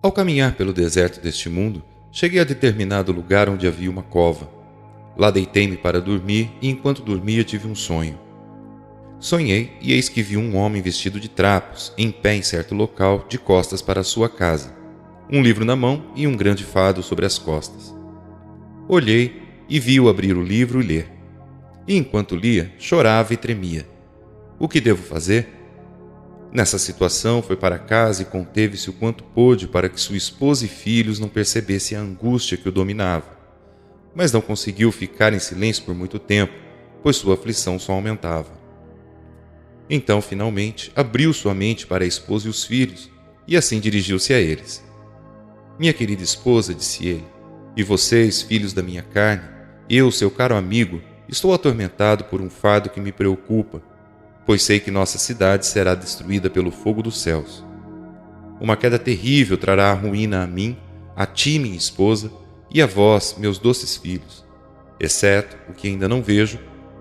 Ao caminhar pelo deserto deste mundo, cheguei a determinado lugar onde havia uma cova. Lá deitei-me para dormir e enquanto dormia tive um sonho. Sonhei e eis que vi um homem vestido de trapos, em pé em certo local, de costas para a sua casa, um livro na mão e um grande fardo sobre as costas. Olhei e vi-o abrir o livro e ler. E enquanto lia, chorava e tremia. O que devo fazer? Nessa situação, foi para casa e conteve-se o quanto pôde para que sua esposa e filhos não percebessem a angústia que o dominava. Mas não conseguiu ficar em silêncio por muito tempo, pois sua aflição só aumentava. Então, finalmente, abriu sua mente para a esposa e os filhos, e assim dirigiu-se a eles. Minha querida esposa, disse ele, e vocês, filhos da minha carne, eu, seu caro amigo, estou atormentado por um fardo que me preocupa, pois sei que nossa cidade será destruída pelo fogo dos céus. Uma queda terrível trará a ruína a mim, a ti, minha esposa, e a vós, meus doces filhos, exceto, o que ainda não vejo,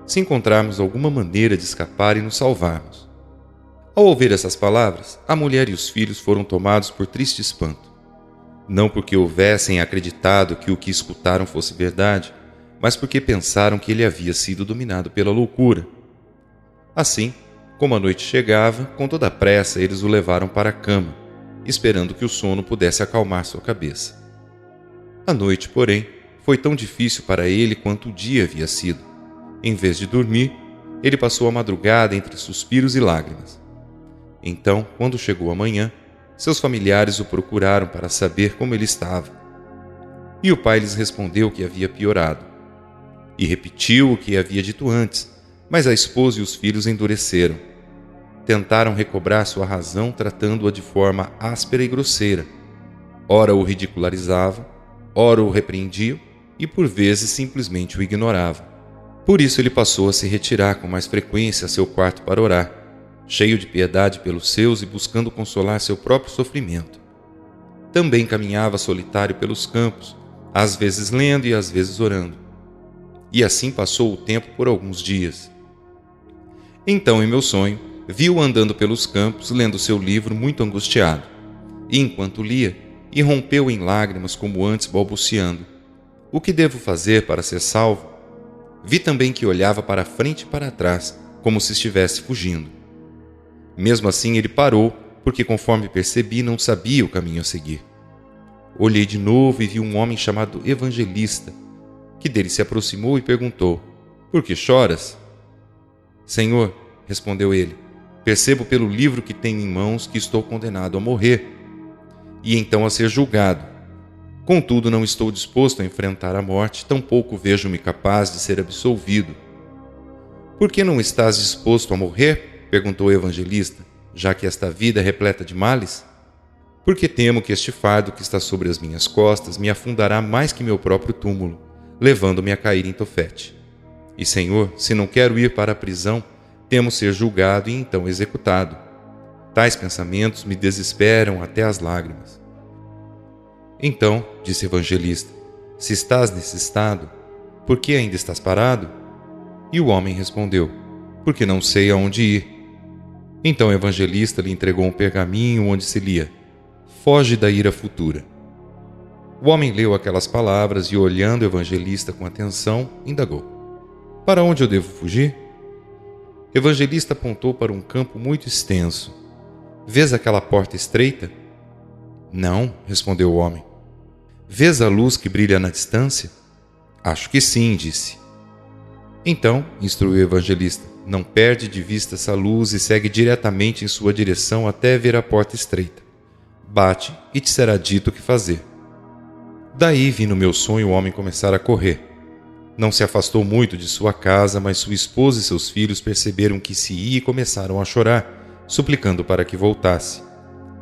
se encontrarmos alguma maneira de escapar e nos salvarmos. Ao ouvir essas palavras, a mulher e os filhos foram tomados por triste espanto. Não porque houvessem acreditado que o que escutaram fosse verdade, mas porque pensaram que ele havia sido dominado pela loucura. Assim, como a noite chegava, com toda a pressa eles o levaram para a cama, esperando que o sono pudesse acalmar sua cabeça. A noite, porém, foi tão difícil para ele quanto o dia havia sido. Em vez de dormir, ele passou a madrugada entre suspiros e lágrimas. Então, quando chegou a manhã, seus familiares o procuraram para saber como ele estava. E o pai lhes respondeu que havia piorado. E repetiu o que havia dito antes, mas a esposa e os filhos endureceram. Tentaram recobrar sua razão tratando-a de forma áspera e grosseira. Ora o ridicularizavam, ora o repreendiam e por vezes simplesmente o ignoravam. Por isso ele passou a se retirar com mais frequência a seu quarto para orar, cheio de piedade pelos seus e buscando consolar seu próprio sofrimento. Também caminhava solitário pelos campos, às vezes lendo e às vezes orando. E assim passou o tempo por alguns dias. Então, em meu sonho, vi-o andando pelos campos, lendo seu livro muito angustiado. E enquanto lia, irrompeu em lágrimas como antes balbuciando. O que devo fazer para ser salvo? Vi também que olhava para frente e para trás, como se estivesse fugindo. Mesmo assim, ele parou, porque conforme percebi, não sabia o caminho a seguir. Olhei de novo e vi um homem chamado Evangelista, que dele se aproximou e perguntou, por que choras? Senhor, respondeu ele, percebo pelo livro que tenho em mãos que estou condenado a morrer, e então a ser julgado. Contudo, não estou disposto a enfrentar a morte, tampouco vejo-me capaz de ser absolvido. Por que não estás disposto a morrer? Perguntou o evangelista, já que esta vida é repleta de males? Porque temo que este fardo que está sobre as minhas costas me afundará mais que meu próprio túmulo, levando-me a cair em Tofete. E, Senhor, se não quero ir para a prisão, temo ser julgado e então executado. Tais pensamentos me desesperam até as lágrimas. Então, disse o evangelista, se estás nesse estado, por que ainda estás parado? E o homem respondeu, porque não sei aonde ir. Então o evangelista lhe entregou um pergaminho onde se lia, foge da ira futura. O homem leu aquelas palavras e, olhando o evangelista com atenção, indagou, para onde eu devo fugir? O evangelista apontou para um campo muito extenso. Vês aquela porta estreita? Não, respondeu o homem. Vês a luz que brilha na distância? Acho que sim, disse. Então, instruiu o evangelista, não perde de vista essa luz e segue diretamente em sua direção até ver a porta estreita. Bate e te será dito o que fazer. Daí vi no meu sonho o homem começar a correr. Não se afastou muito de sua casa, mas sua esposa e seus filhos perceberam que se ia e começaram a chorar, suplicando para que voltasse.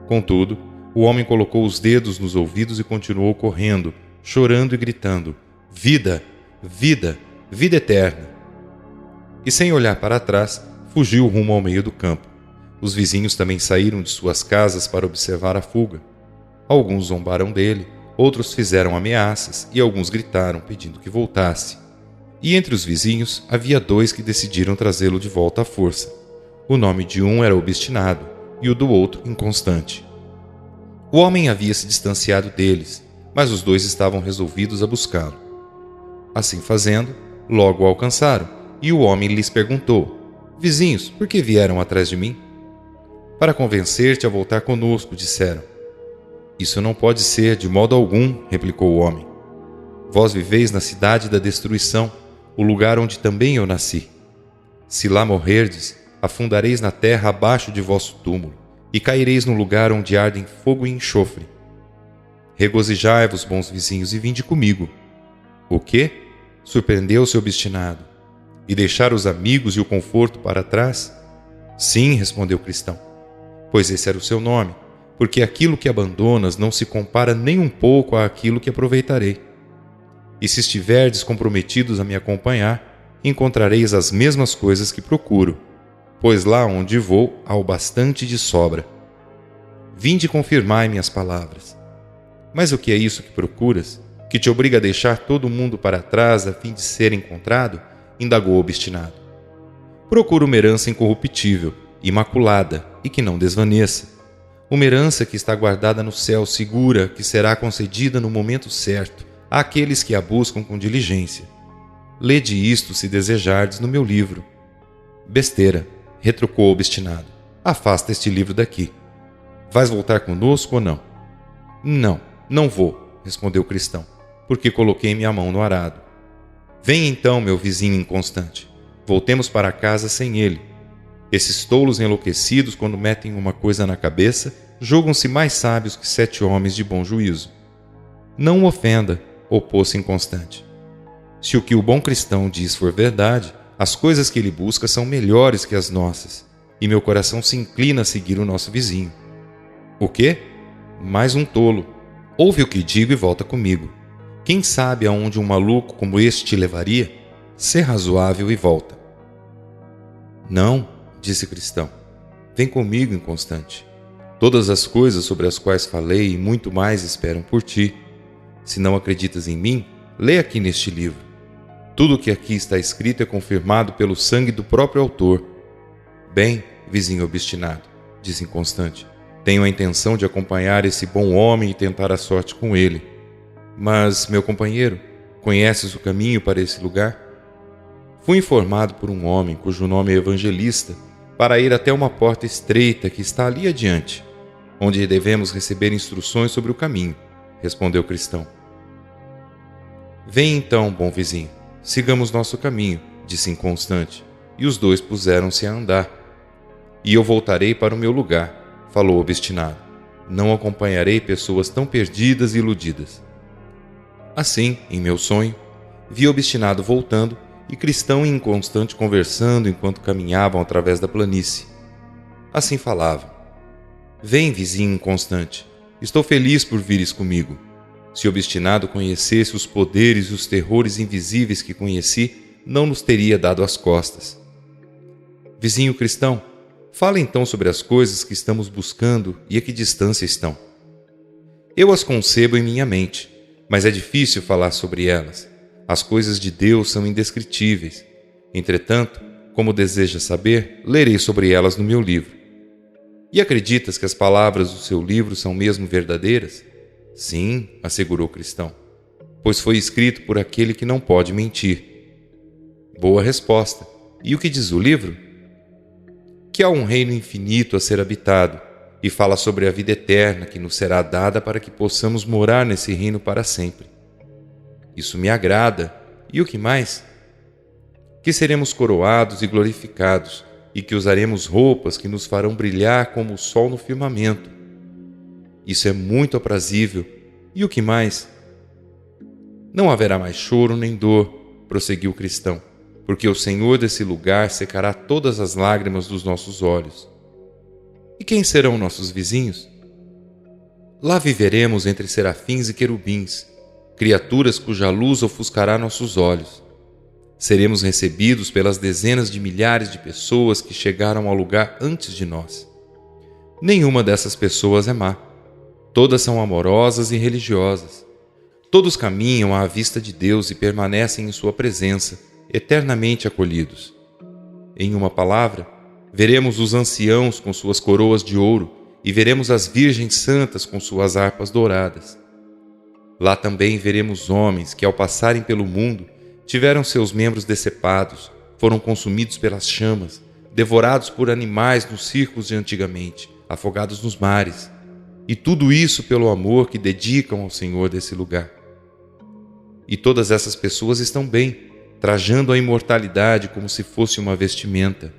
Contudo, o homem colocou os dedos nos ouvidos e continuou correndo, chorando e gritando, vida, vida, vida eterna. E sem olhar para trás, fugiu rumo ao meio do campo. Os vizinhos também saíram de suas casas para observar a fuga. Alguns zombaram dele, outros fizeram ameaças e alguns gritaram pedindo que voltasse. E entre os vizinhos havia 2 que decidiram trazê-lo de volta à força. O nome de um era Obstinado e o do outro Inconstante. O homem havia se distanciado deles, mas os dois estavam resolvidos a buscá-lo. Assim fazendo, logo o alcançaram, e o homem lhes perguntou: Vizinhos, por que vieram atrás de mim? Para convencer-te a voltar conosco, disseram. Isso não pode ser, de modo algum, replicou o homem. Vós viveis na cidade da destruição, o lugar onde também eu nasci. Se lá morrerdes, afundareis na terra abaixo de vosso túmulo, e caireis no lugar onde ardem fogo e enxofre. Regozijai-vos, bons vizinhos, e vinde comigo. O quê? Surpreendeu-se obstinado. E deixar os amigos e o conforto para trás? Sim, respondeu o cristão, pois esse era o seu nome, porque aquilo que abandonas não se compara nem um pouco àquilo que aproveitarei. E se estiverdes comprometidos a me acompanhar, encontrareis as mesmas coisas que procuro, pois lá onde vou há o bastante de sobra. Vinde confirmai minhas palavras. Mas o que é isso que procuras, que te obriga a deixar todo mundo para trás a fim de ser encontrado? Indagou o obstinado. Procuro uma herança incorruptível, imaculada e que não desvaneça. Uma herança que está guardada no céu, segura, que será concedida no momento certo àqueles que a buscam com diligência. Lede isto, se desejardes, no meu livro. Besteira, retrucou o obstinado. Afasta este livro daqui. Vais voltar conosco ou não? Não, não vou, respondeu o cristão, porque coloquei minha mão no arado. Vem então, meu vizinho inconstante. Voltemos para casa sem ele. Esses tolos enlouquecidos, quando metem uma coisa na cabeça, julgam-se mais sábios que 7 homens de bom juízo. Não o ofenda, opôs-se inconstante. Se o que o bom cristão diz for verdade, as coisas que ele busca são melhores que as nossas, e meu coração se inclina a seguir o nosso vizinho. O quê? Mais um tolo. Ouve o que digo e volta comigo. Quem sabe aonde um maluco como este te levaria? Sê razoável e volta. Não, disse o cristão. Vem comigo, inconstante. Todas as coisas sobre as quais falei e muito mais esperam por ti. Se não acreditas em mim, lê aqui neste livro. Tudo o que aqui está escrito é confirmado pelo sangue do próprio autor. Bem, vizinho obstinado, disse inconstante, tenho a intenção de acompanhar esse bom homem e tentar a sorte com ele. Mas, meu companheiro, conheces o caminho para esse lugar? Fui informado por um homem cujo nome é Evangelista para ir até uma porta estreita que está ali adiante, onde devemos receber instruções sobre o caminho, respondeu o cristão. Vem então, bom vizinho, sigamos nosso caminho, disse inconstante, e os dois puseram-se a andar. E eu voltarei para o meu lugar, falou obstinado. Não acompanharei pessoas tão perdidas e iludidas. Assim, em meu sonho, vi obstinado voltando e cristão e inconstante conversando enquanto caminhavam através da planície. Assim falavam. Vem, vizinho inconstante, estou feliz por vires comigo. Se obstinado conhecesse os poderes e os terrores invisíveis que conheci, não nos teria dado as costas. Vizinho cristão, fala então sobre as coisas que estamos buscando e a que distância estão. Eu as concebo em minha mente, mas é difícil falar sobre elas. As coisas de Deus são indescritíveis. Entretanto, como desejas saber, lerei sobre elas no meu livro. E acreditas que as palavras do seu livro são mesmo verdadeiras? Sim, assegurou o cristão, pois foi escrito por aquele que não pode mentir. Boa resposta. E o que diz o livro? Que há um reino infinito a ser habitado, e fala sobre a vida eterna que nos será dada para que possamos morar nesse reino para sempre. Isso me agrada. E o que mais? Que seremos coroados e glorificados, e que usaremos roupas que nos farão brilhar como o sol no firmamento. Isso é muito aprazível. E o que mais? Não haverá mais choro nem dor, prosseguiu o cristão, porque o Senhor desse lugar secará todas as lágrimas dos nossos olhos. E quem serão nossos vizinhos? Lá viveremos entre serafins e querubins, criaturas cuja luz ofuscará nossos olhos. Seremos recebidos pelas dezenas de milhares de pessoas que chegaram ao lugar antes de nós. Nenhuma dessas pessoas é má. Todas são amorosas e religiosas. Todos caminham à vista de Deus e permanecem em sua presença, eternamente acolhidos. Em uma palavra, veremos os anciãos com suas coroas de ouro e veremos as virgens santas com suas harpas douradas. Lá também veremos homens que, ao passarem pelo mundo, tiveram seus membros decepados, foram consumidos pelas chamas, devorados por animais nos circos de antigamente, afogados nos mares, e tudo isso pelo amor que dedicam ao Senhor desse lugar. E todas essas pessoas estão bem, trajando a imortalidade como se fosse uma vestimenta.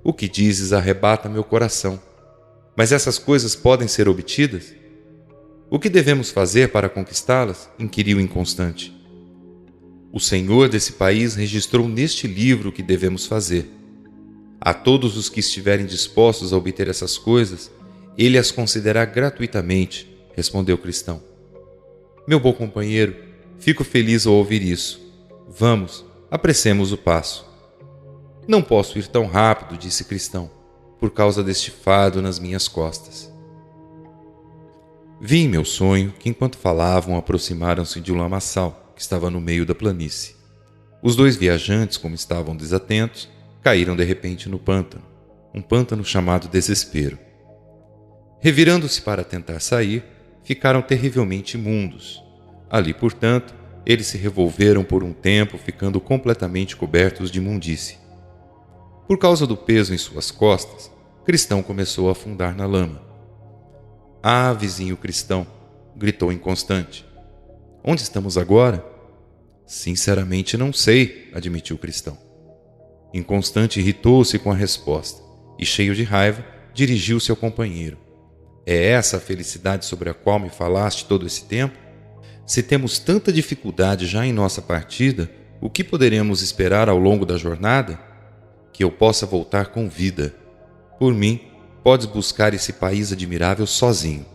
O que dizes arrebata meu coração. Mas essas coisas podem ser obtidas? O que devemos fazer para conquistá-las? Inquiriu inconstante. O Senhor desse país registrou neste livro o que devemos fazer. A todos os que estiverem dispostos a obter essas coisas, Ele as concederá gratuitamente, respondeu o cristão. Meu bom companheiro, fico feliz ao ouvir isso. Vamos, apressemos o passo. Não posso ir tão rápido, disse cristão, por causa deste fardo nas minhas costas. Vi em meu sonho que, enquanto falavam, aproximaram-se de um lamaçal que estava no meio da planície. Os dois viajantes, como estavam desatentos, caíram de repente no pântano, um pântano chamado Desespero. Revirando-se para tentar sair, ficaram terrivelmente imundos. Ali, portanto, eles se revolveram por um tempo, ficando completamente cobertos de imundície. Por causa do peso em suas costas, Cristão começou a afundar na lama. Ah, vizinho Cristão, gritou inconstante. Onde estamos agora? Sinceramente não sei, admitiu Cristão. Inconstante irritou-se com a resposta e, cheio de raiva, dirigiu-se ao companheiro. É essa a felicidade sobre a qual me falaste todo esse tempo? Se temos tanta dificuldade já em nossa partida, o que poderemos esperar ao longo da jornada? Que eu possa voltar com vida. Por mim, podes buscar esse país admirável sozinho.